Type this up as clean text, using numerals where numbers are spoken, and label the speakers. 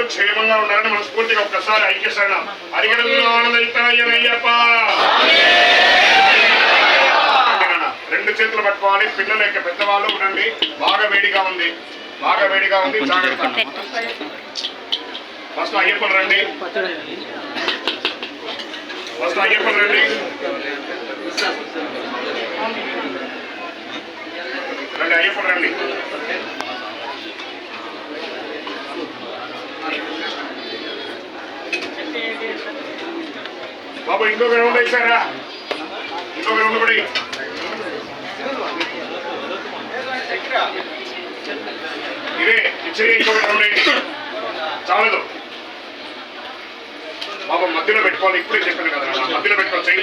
Speaker 1: అందరూ క్షేమంగా ఉండాలని మనస్ఫూర్తిగా ఒక్కసారి ఐక్యశరణం అయ్యప్ప. రెండు చేతులు పట్టుకోవాలి. పిల్లలు యొక్క పెద్దవాళ్ళు ఉండండి. బాగా వేడిగా ఉంది, బాగా వేడిగా ఉంది. జాగ్రత్త. ఫస్ట్ అయ్యప్పలు రండి, ఫస్ట్ అయ్యప్పలు రండి, రండి అయ్యప్పలు రండి. బాబు ఇంకొక రౌండ్ వేసారా? ఇంకొక రౌండ్ కూడా ఇదే ఇచ్చే. ఇంకొక రౌండ్ వేయండి, చాలదు బాబు. మధ్యలో పెట్టుకోవాలి. ఇప్పుడే చెప్పాను కదా, మధ్యలో పెట్టుకోవాలి.